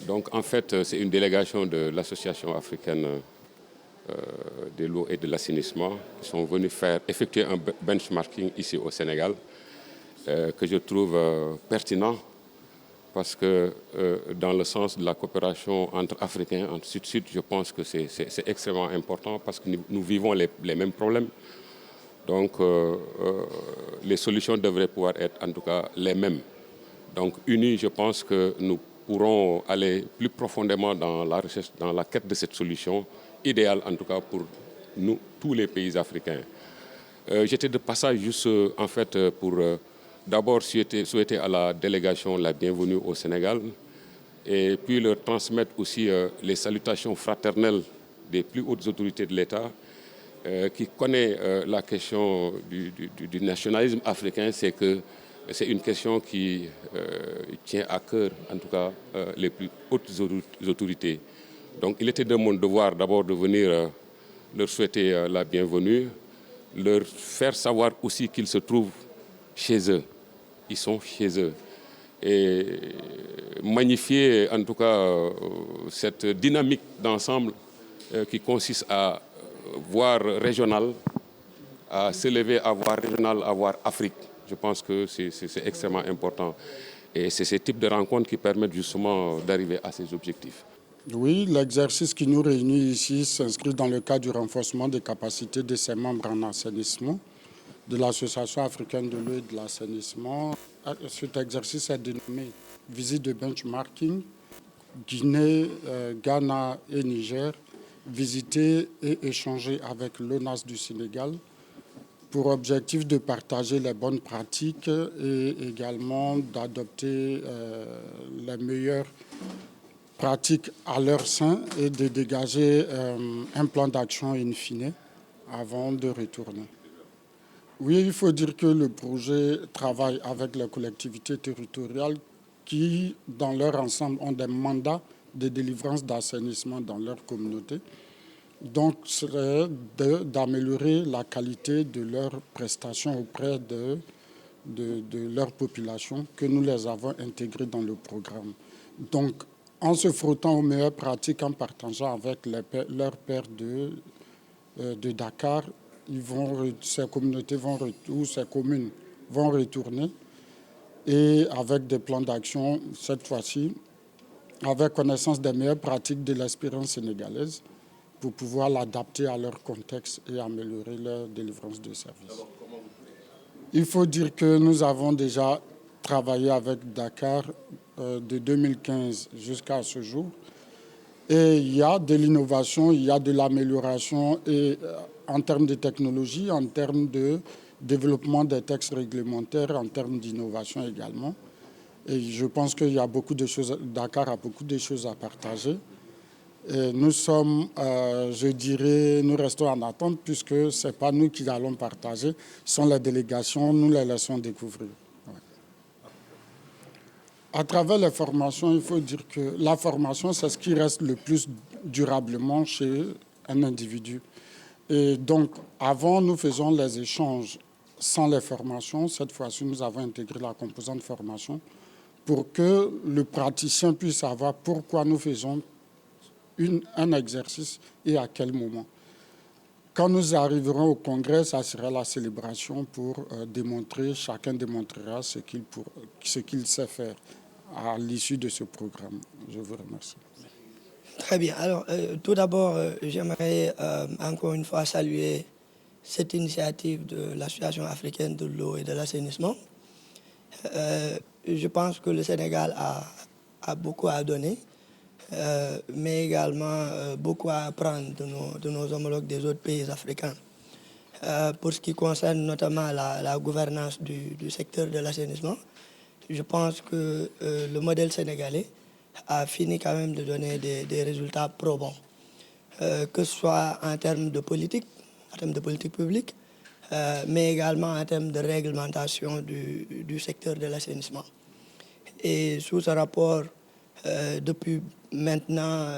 Donc en fait, c'est une délégation de l'Association africaine de l'eau et de l'assainissement qui sont venus effectuer un benchmarking ici au Sénégal que je trouve pertinent parce que dans le sens de la coopération entre Africains, entre Sud-Sud, je pense que c'est extrêmement important parce que nous vivons les mêmes problèmes. Donc les solutions devraient pouvoir être en tout cas les mêmes. Donc unis, je pense que nous pourrons aller plus profondément dans la recherche, dans la quête de cette solution idéale en tout cas pour nous, tous les pays africains. J'étais de passage juste en fait pour d'abord souhaiter à la délégation la bienvenue au Sénégal et puis leur transmettre aussi les salutations fraternelles des plus hautes autorités de l'État qui connaît la question du nationalisme africain, c'est que c'est une question qui tient à cœur, en tout cas, les plus hautes autorités. Donc il était de mon devoir d'abord de venir leur souhaiter la bienvenue, leur faire savoir aussi qu'ils se trouvent chez eux. Ils sont chez eux. Et magnifier en tout cas cette dynamique d'ensemble qui consiste à voir régional, à s'élever à voir régional, à voir Afrique. Je pense que c'est extrêmement important. Et c'est ce type de rencontres qui permettent justement d'arriver à ces objectifs. Oui, l'exercice qui nous réunit ici s'inscrit dans le cadre du renforcement des capacités de ses membres en assainissement, de l'Association africaine de l'eau et de l'assainissement. Cet exercice est dénommé visite de benchmarking, Guinée, Ghana et Niger, visiter et échanger avec l'ONAS du Sénégal pour objectif de partager les bonnes pratiques et également d'adopter les meilleures pratiques à leur sein et de dégager un plan d'action in fine avant de retourner. Oui, il faut dire que le projet travaille avec les collectivités territoriales qui, dans leur ensemble, ont des mandats de délivrance d'assainissement dans leur communauté. Donc, c'est d'améliorer la qualité de leurs prestations auprès de leur population que nous les avons intégrées dans le programme. Donc, en se frottant aux meilleures pratiques, en partageant avec leurs pairs de Dakar, ces communautés ou ces communes vont retourner et avec des plans d'action, cette fois-ci, avec connaissance des meilleures pratiques de l'expérience sénégalaise pour pouvoir l'adapter à leur contexte et améliorer leur délivrance de services. Il faut dire que nous avons déjà travaillé avec Dakar de 2015 jusqu'à ce jour. Et il y a de l'innovation, il y a de l'amélioration en termes de technologie, en termes de développement des textes réglementaires, en termes d'innovation également. Et je pense qu'il y a beaucoup de choses, Dakar a beaucoup de choses à partager. Et nous sommes, je dirais, nous restons en attente puisque ce n'est pas nous qui allons partager, ce sont les délégations, nous les laissons découvrir. Ouais. À travers les formations, il faut dire que la formation, c'est ce qui reste le plus durablement chez un individu. Et donc, avant, nous faisons les échanges sans les formations. Cette fois-ci, nous avons intégré la composante formation pour que le praticien puisse savoir pourquoi nous faisons un exercice et à quel moment. Quand nous arriverons au congrès, ça sera la célébration pour démontrer, chacun démontrera ce qu'il sait faire à l'issue de ce programme. Je vous remercie. Très bien. Alors, tout d'abord, j'aimerais encore une fois saluer cette initiative de l'Association africaine de l'eau et de l'assainissement. Je pense que le Sénégal a beaucoup à donner. Mais également beaucoup à apprendre de nos homologues des autres pays africains. Pour ce qui concerne notamment la gouvernance du secteur de l'assainissement, je pense que le modèle sénégalais a fini quand même de donner des résultats probants, que ce soit en termes de politique publique, mais également en termes de réglementation du secteur de l'assainissement. Et sous ce rapport, depuis maintenant,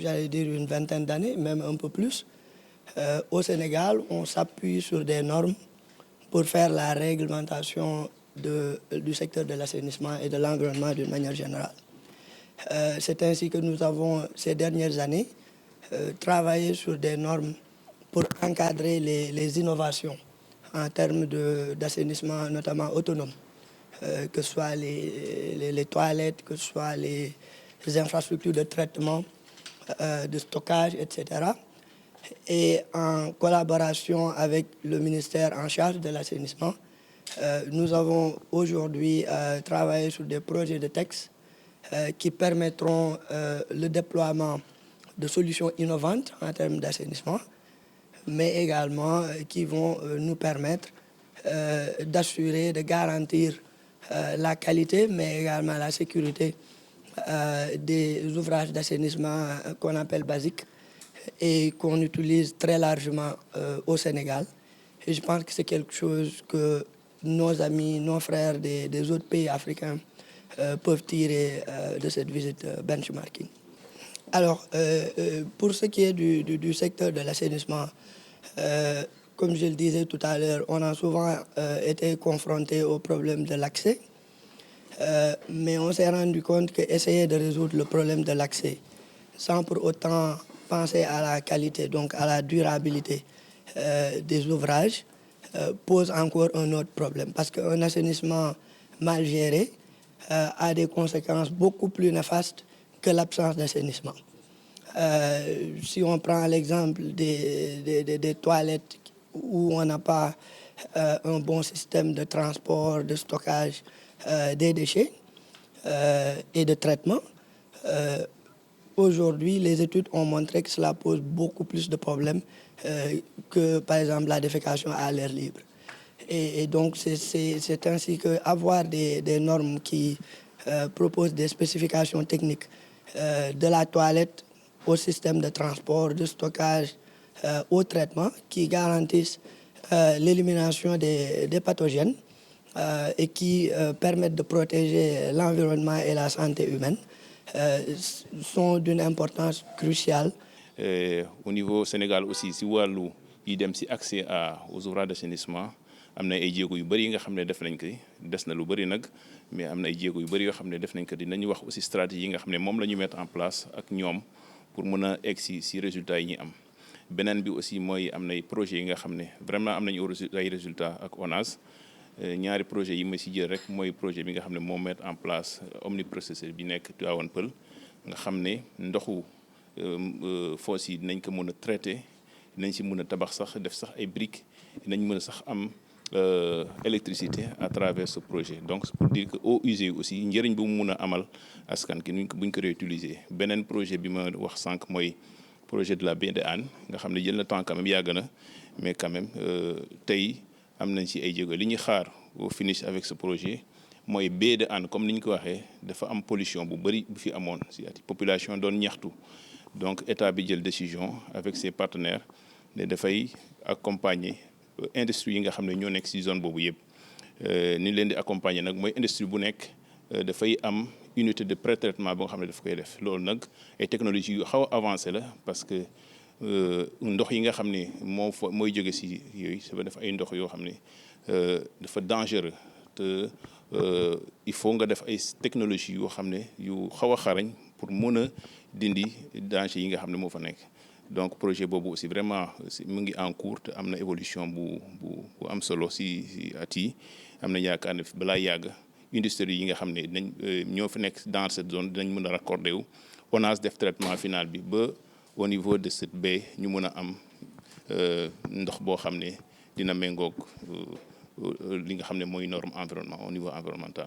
j'allais dire une vingtaine d'années, même un peu plus, au Sénégal, on s'appuie sur des normes pour faire la réglementation du secteur de l'assainissement et de l'environnement d'une manière générale. C'est ainsi que nous avons, ces dernières années, travaillé sur des normes pour encadrer les innovations en termes d'assainissement, notamment autonome, que ce soit les toilettes, que ce soit les infrastructures de traitement, de stockage, etc. Et en collaboration avec le ministère en charge de l'assainissement, nous avons aujourd'hui travaillé sur des projets de textes qui permettront le déploiement de solutions innovantes en termes d'assainissement, mais également qui vont nous permettre d'assurer, de garantir la qualité, mais également la sécurité des ouvrages d'assainissement qu'on appelle basiques et qu'on utilise très largement au Sénégal. Et je pense que c'est quelque chose que nos amis, nos frères des autres pays africains peuvent tirer de cette visite benchmarking. Alors, pour ce qui est du secteur de l'assainissement, comme je le disais tout à l'heure, on a souvent été confronté au problème de l'accès, mais on s'est rendu compte qu'essayer de résoudre le problème de l'accès sans pour autant penser à la qualité, donc à la durabilité des ouvrages, pose encore un autre problème. Parce qu'un assainissement mal géré a des conséquences beaucoup plus néfastes que l'absence d'assainissement. Si on prend l'exemple des toilettes où on n'a pas un bon système de transport, de stockage des déchets et de traitement, aujourd'hui, les études ont montré que cela pose beaucoup plus de problèmes que, par exemple, la défécation à l'air libre. Et donc, c'est ainsi qu'avoir des normes qui proposent des spécifications techniques de la toilette au système de transport, de stockage, au traitement, qui garantissent l'élimination des pathogènes et qui permettent de protéger l'environnement et la santé humaine, sont d'une importance cruciale. Au niveau Sénégal aussi, si wàllu yi dem si accès aux ouvrages d'assainissement, am na ay jéego yu bëri yi nga xam ne def nañ ko des na lu bëri nag mais am na ay jéego yu bëri yoo xam ne def nañ ko dinañu wax aussi stratégie yi nga xam ne moom la ñu mettre en place ak ñoom pour mën a egg si résultats yi ñuy am. Beneen bi aussi mooy am nay projets yi nga xam ne vraiment am nañu ay résultats ak ONAS. Ñaari projet yi ma si jël rek mooy projet bi nga xam ne moo mettre en place omniprocesseur bi nekk Tivaouane Peulh nga xam ne ndoxu foos yi dinañ ko mën a traité dinañ si mën a tabax sax def sax ay briques dinañ mën a sax am électricité à travers ce projet. Donc c'est pour dire que eaux usées aussi njëriñ bu mu mun a amal askan ki buñ ko réutiliser. Beneen projet bi ma wax sànq mooy projet de la baie de Hann nga xam ne jël na temps quand même yàgg na mais quand même tey am nañ ci ay jéego li ñuy xaar au finish avec ce projet mooy baie de Hann comme ni ñu ko waxee dafa am pollution bu bëri bu fi amoon ci population doon ñaxtu donc état bi jël décision avec ses partenaires ne dafay accompagner industrie yi nga xam ne ñoo nekk ci zone boobu yëpp ni leen di accompagner nag mooy industrie bu nekk dafay am unité de pré-traitement ba nga xam ne daf koy def loolu nag ay technologies yu xaw a avancé la parce que ndox yi nga xam ne mooy jóge ci yooyu ça va def ay ndox yoo xam ne dafa dangereux te il faut nga def ay technologies yoo xam ne yu xaw a xarañ pour mën a dindi danger yi nga xam ne moo fa nekk. Donc projet boobu aussi vraiment mu ngi en cours te am na évolution bu am solo si at yi am na yaakaar ne balaa yàgg industrie yi nga xam ne dinañ ñoo fi nekk dans cette zone dinañ mën a raccorder wu ONAS def traitement final bi ba au niveau de cette baie ñu mën a am ndox boo xam ne dina méngoog li nga xam ne mooy norme environnement au niveau environnemental.